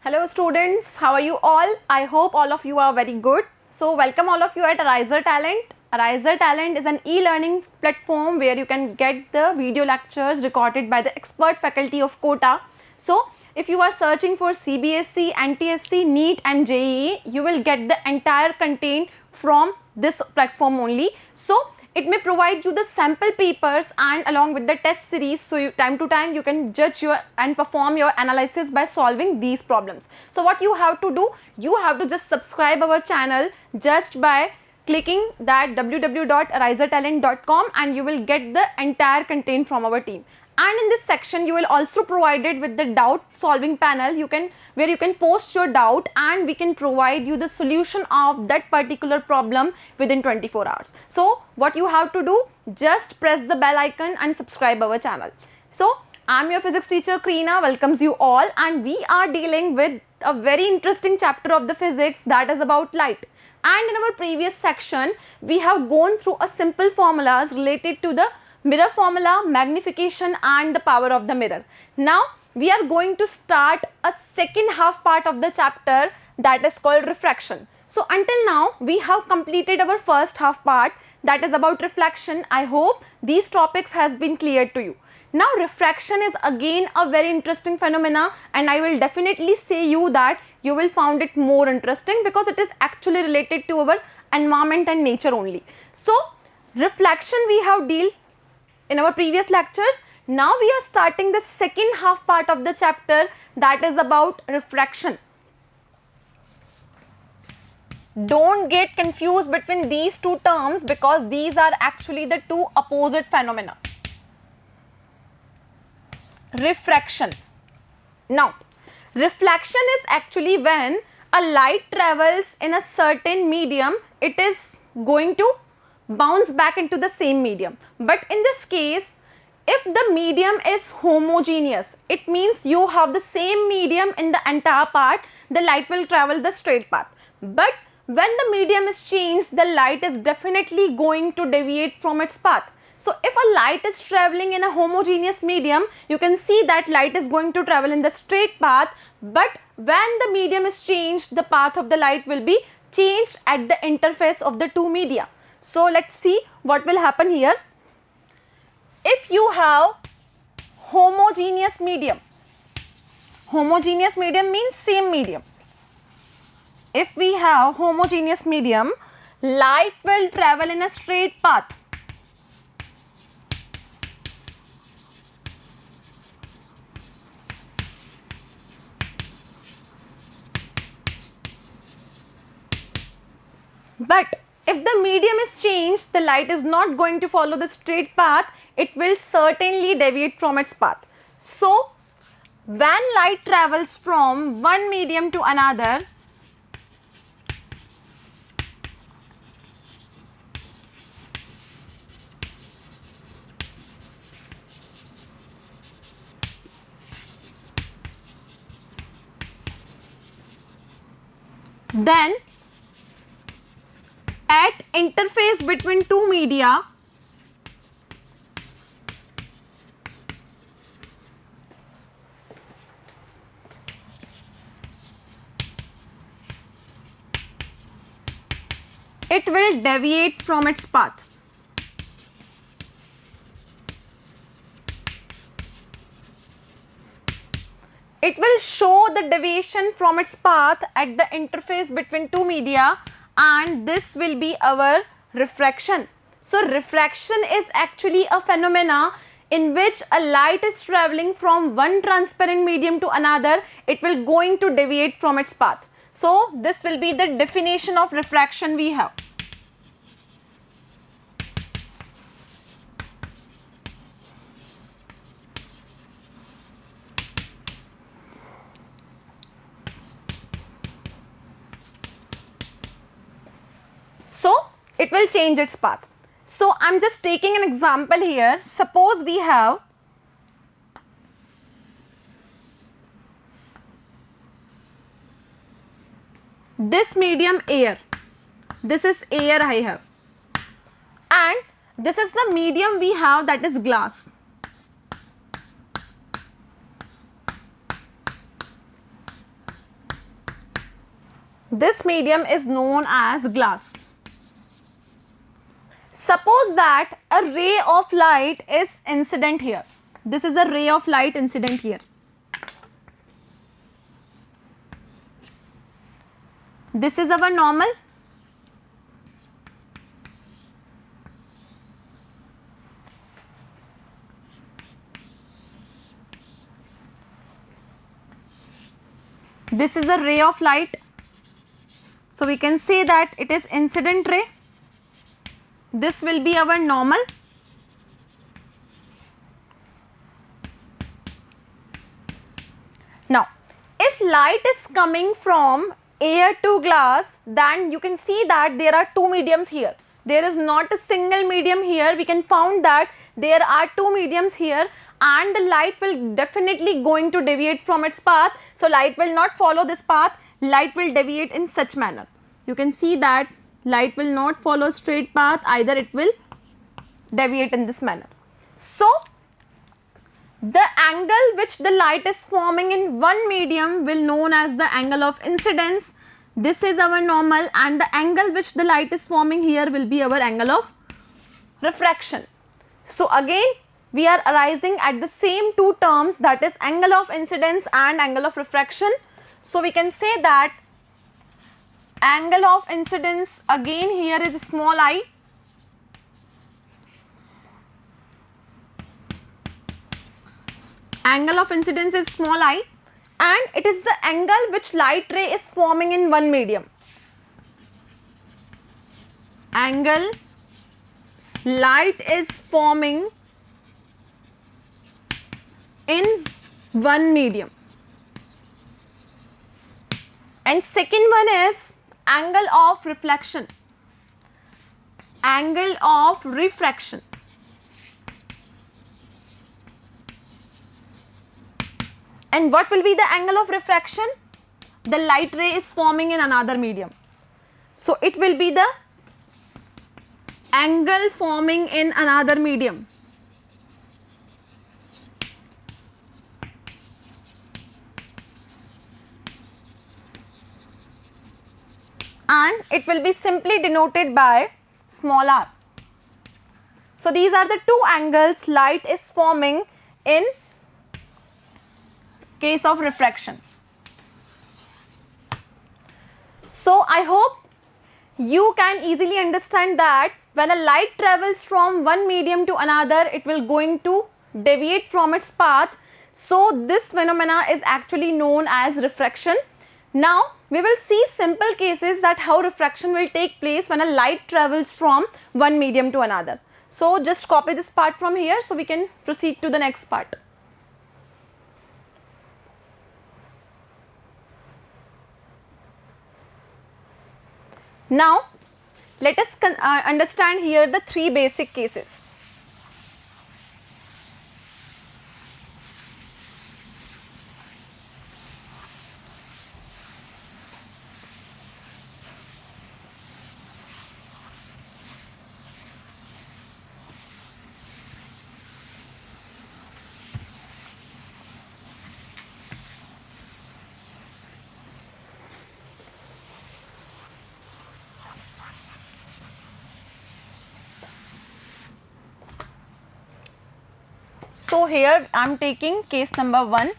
Hello students, how are you all? I hope all of you are very good. So welcome all of you at AriserTalent. AriserTalent is an e-learning platform where you can get the video lectures recorded by the expert faculty of Kota. So if you are searching for CBSE, NTSE, NEET and JEE, you will get the entire content from this platform only. So it may provide you the sample papers and along with the test series, so time to time you can judge your and perform your analysis by solving these problems. So what you have to do, you have to just subscribe our channel just by clicking that www.arisertalent.com and you will get the entire content from our team. And in this section you will also provided with the doubt solving panel where you can post your doubt and we can provide you the solution of that particular problem within 24 hours. So what you have to do, just press the bell icon and subscribe our channel. So I'm your physics teacher Krina, welcomes you all, and we are dealing with a very interesting chapter of the physics that is about light. And in our previous section we have gone through a simple formulas related to the mirror formula, magnification and the power of the mirror. Now we are going to start a second half part of the chapter that is called refraction. So until now we have completed our first half part that is about reflection. I hope these topics has been clear to you. Now refraction is again a very interesting phenomena and I will definitely say you that you will find it more interesting because it is actually related to our environment and nature only. So reflection we have dealt in our previous lectures. Now we are starting the second half part of the chapter that is about refraction. Don't get confused between these two terms because these are actually the two opposite phenomena. Refraction. Now, reflection is actually when a light travels in a certain medium, it is going to bounce back into the same medium. But in this case, if the medium is homogeneous, it means you have the same medium in the entire part, the light will travel the straight path. But when the medium is changed, the light is definitely going to deviate from its path. So if a light is traveling in a homogeneous medium, you can see that light is going to travel in the straight path, but when the medium is changed, the path of the light will be changed at the interface of the two media. So let's see what will happen here. If you have homogeneous medium means same medium. If we have homogeneous medium, light will travel in a straight path. But if the medium is changed, the light is not going to follow the straight path, it will certainly deviate from its path. So, when light travels from one medium to another, then at interface between two media, it will deviate from its path. It will show the deviation from its path at the interface between two media, and this will be our refraction. So refraction is actually a phenomena in which a light is traveling from one transparent medium to another, it will going to deviate from its path. So this will be the definition of refraction we have. So it will change its path. So I'm just taking an example here. Suppose we have this medium air. This is air I have. And this is the medium we have, that is glass. This medium is known as glass. Suppose that a ray of light is incident here. This is a ray of light incident here. This is our normal. This is a ray of light. So we can say that it is incident ray. This will be our normal. Now, if light is coming from air to glass, then you can see that there are two mediums here. There is not a single medium here. We can found that there are two mediums here, and the light will definitely going to deviate from its path. So light will not follow this path. Light will deviate in such manner. You can see that light will not follow straight path, either it will deviate in this manner. So the angle which the light is forming in one medium will known as the angle of incidence. This is our normal, and the angle which the light is forming here will be our angle of refraction. So again we are arising at the same two terms, that is angle of incidence and angle of refraction. So we can say that angle of incidence again here is small I. Angle of incidence is small I, and it is the angle which light ray is forming in one medium. Angle light is forming in one medium. And second one is angle of reflection. Angle of refraction. And what will be the angle of refraction? The light ray is forming in another medium. So it will be the angle forming in another medium. And it will be simply denoted by small r. So these are the two angles light is forming in case of refraction. So I hope you can easily understand that when a light travels from one medium to another, it will going to deviate from its path. So this phenomena is actually known as refraction. Now we will see simple cases that how refraction will take place when a light travels from one medium to another. So just copy this part from here so we can proceed to the next part. Now let us understand here the three basic cases. So here I am taking case number 1.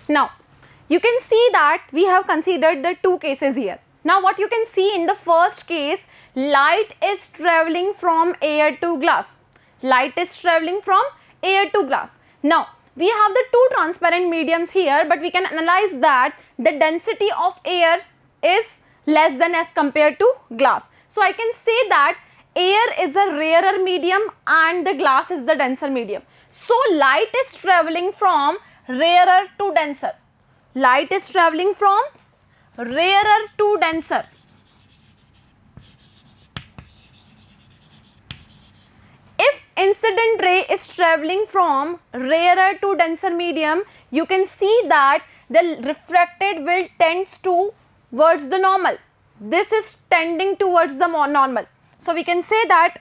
Now, you can see that we have considered the two cases here. Now, what you can see in the first case, light is traveling from air to glass. Light is traveling from air to glass. Now, we have the two transparent mediums here, but we can analyze that the density of air is less than as compared to glass. So, I can say that air is a rarer medium and the glass is the denser medium. So, light is traveling from rarer to denser. Light is traveling from rarer to denser. If incident ray is traveling from rarer to denser medium, you can see that the refracted will tends towards the normal. This is tending towards the normal. So, we can say that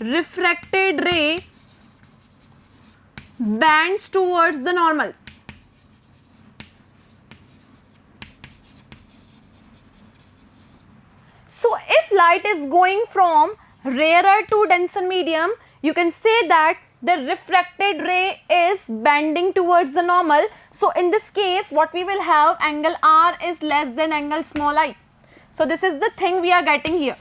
refracted ray bends towards the normal. So, if light is going from rarer to denser medium, you can say that the refracted ray is bending towards the normal. So, in this case, what we will have, angle R is less than angle small I. So, this is the thing we are getting here.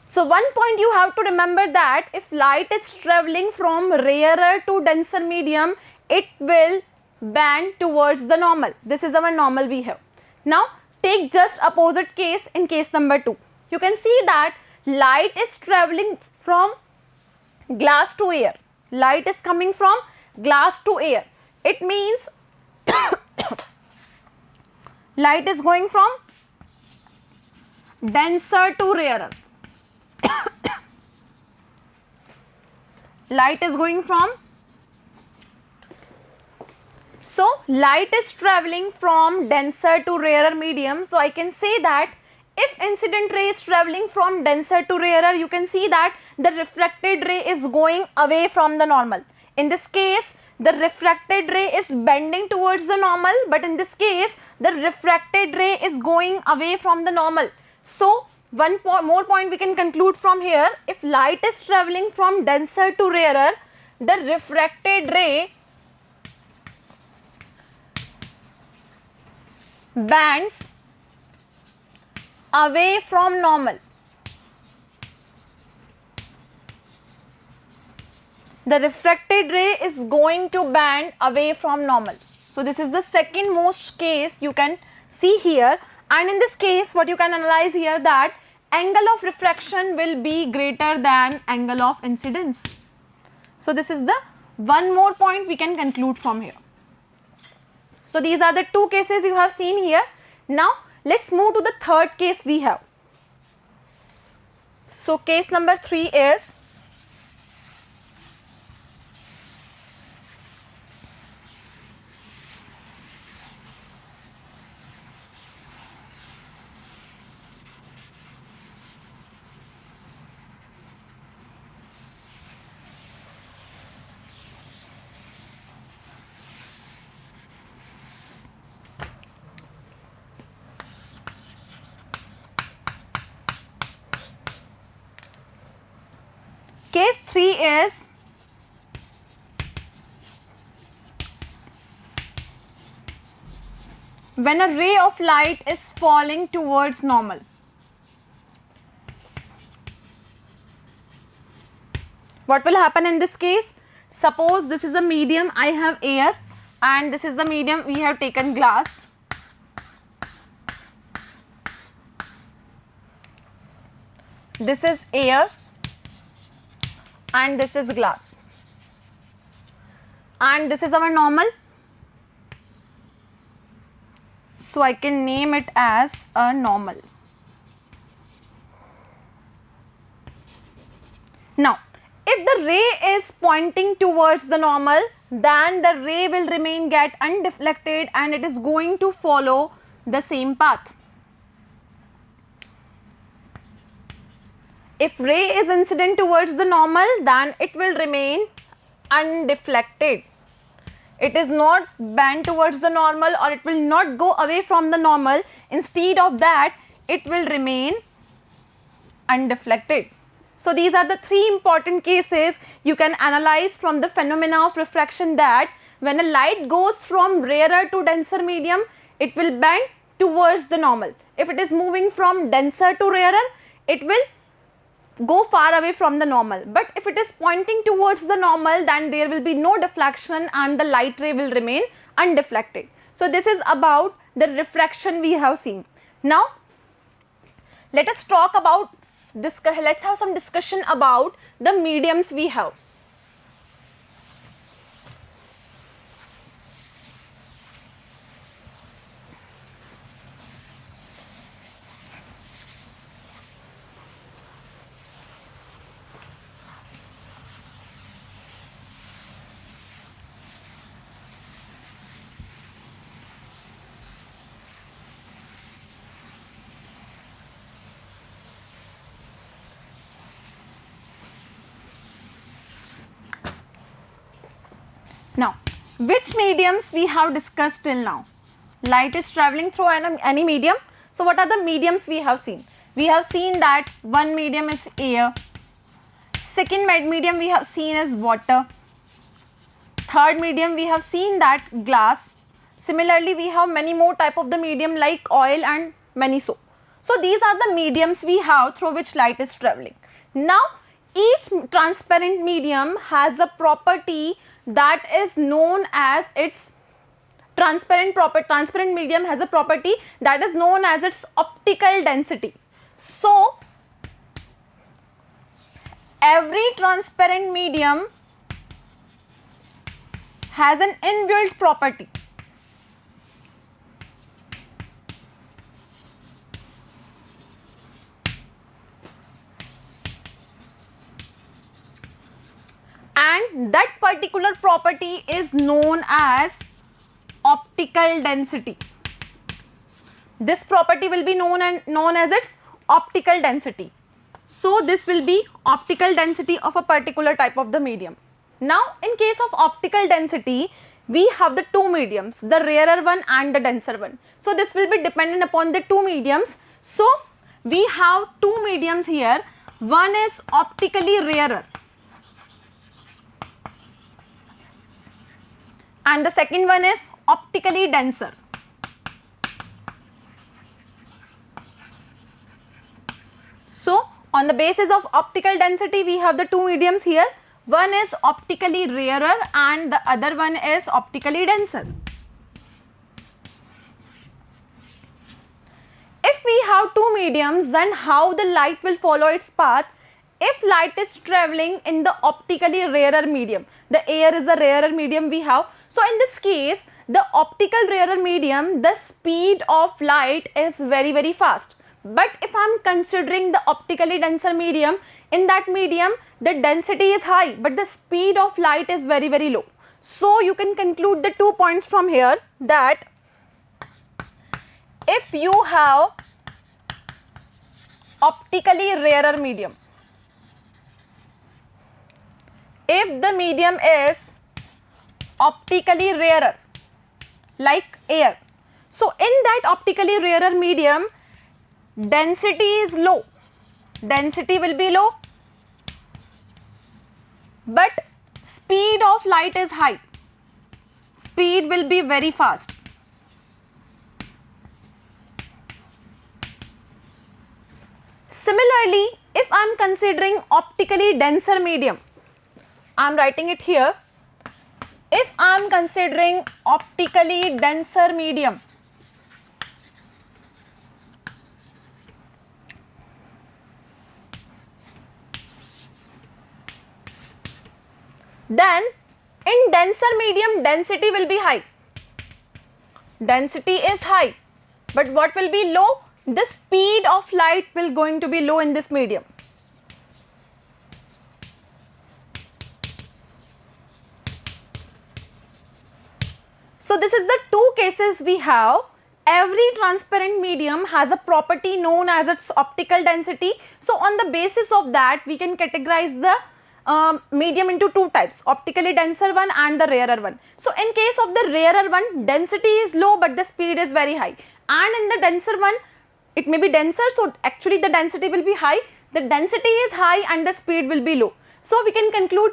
So, one point you have to remember that if light is traveling from rarer to denser medium, it will bend towards the normal. This is our normal we have. Now, take just opposite case in case number 2. You can see that light is traveling from glass to air. Light is coming from glass to air. It means light is going from denser to rarer. Light is going from, so light is traveling from denser to rarer medium. So, I can say that if incident ray is traveling from denser to rarer, you can see that the refracted ray is going away from the normal. In this case, the refracted ray is bending towards the normal, but in this case, the refracted ray is going away from the normal. So, one more point we can conclude from here, if light is traveling from denser to rarer, the refracted ray bends away from normal. The refracted ray is going to bend away from normal. So, this is the second most case you can see here, and in this case what you can analyze here that angle of refraction will be greater than angle of incidence. So, this is the one more point we can conclude from here. So, these are the two cases you have seen here. Now, let us move to the third case we have. So case number 3 is case 3 is when a ray of light is falling towards normal. What will happen in this case? Suppose this is a medium, I have air, and this is the medium, we have taken glass. This is air and this is glass, and this is our normal. So I can name it as a normal. Now, if the ray is pointing towards the normal, then the ray will remain get undeflected and it is going to follow the same path. If ray is incident towards the normal, then it will remain undeflected. It is not bent towards the normal, or it will not go away from the normal. Instead of that, it will remain undeflected. So these are the 3 important cases you can analyze from the phenomena of refraction, that when a light goes from rarer to denser medium, it will bend towards the normal. If it is moving from denser to rarer, it will go far away from the normal. But if it is pointing towards the normal, then there will be no deflection and the light ray will remain undeflected. So this is about the refraction we have seen. Now let us talk about, let's have some discussion about the mediums we have. Now, which mediums we have discussed till now? Light is traveling through any medium. So what are the mediums we have seen? We have seen that one medium is air, second medium we have seen is water, third medium we have seen that glass. Similarly, we have many more type of the medium like oil and many so. So these are the mediums we have through which light is traveling. Now, each transparent medium has a property that is known as its transparent medium has a property that is known as its optical density. So every transparent medium has an inbuilt property. And that particular property is known as optical density. This property will be known as its optical density. So this will be optical density of a particular type of the medium. Now in case of optical density, we have the 2 mediums, the rarer one and the denser one. So this will be dependent upon the 2 mediums. So we have 2 mediums here. One is optically rarer and the second one is optically denser. So on the basis of optical density, we have the 2 mediums here. One is optically rarer and the other one is optically denser. If we have 2 mediums, then how the light will follow its path? If light is traveling in the optically rarer medium, the air is a rarer medium we have. So in this case, the optical rarer medium, the speed of light is very fast. But if I am considering the optically denser medium, in that medium the density is high but the speed of light is very, very low. So you can conclude the 2 points from here, that if you have optically rarer medium, if the medium is optically rarer like air, so in that optically rarer medium density is low, density will be low, but speed of light is high, speed will be very fast. Similarly, if I am considering optically denser medium, I am writing it here. If I am considering optically denser medium, then in denser medium density will be high, density is high, but what will be low? The speed of light will going to be low in this medium. So this is the two cases we have. Every transparent medium has a property known as its optical density. So on the basis of that we can categorize the medium into two types, optically denser one and the rarer one. So in case of the rarer one, density is low but the speed is very high, and in the denser one it may be denser, so actually the density will be high, the density is high and the speed will be low. So we can conclude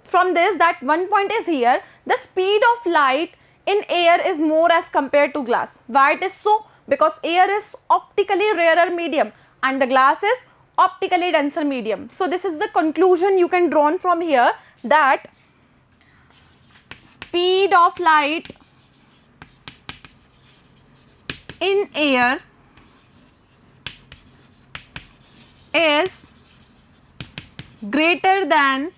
from this that one point is here, the speed of light in air is more as compared to glass. Why it is so? Because air is optically rarer medium and the glass is optically denser medium. So this is the conclusion you can draw from here, that speed of light in air is greater than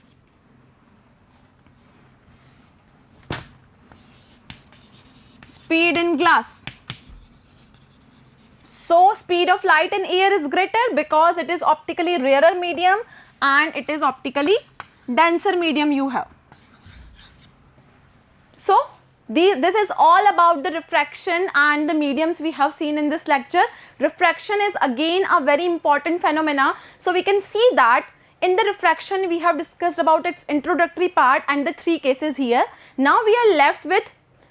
speed in glass. So speed of light in air is greater because it is optically rarer medium and it is optically denser medium you have. So this is all about the refraction and the mediums we have seen in this lecture. Refraction is again a very important phenomena. So we can see that in the refraction we have discussed about its introductory part and the three cases here. Now we are left with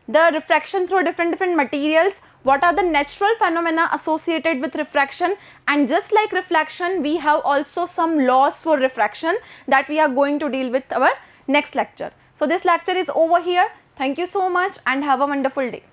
the refraction through different materials, what are the natural phenomena associated with refraction, and just like reflection we have also some laws for refraction that we are going to deal with our next lecture. So this lecture is over here. Thank you so much and have a wonderful day.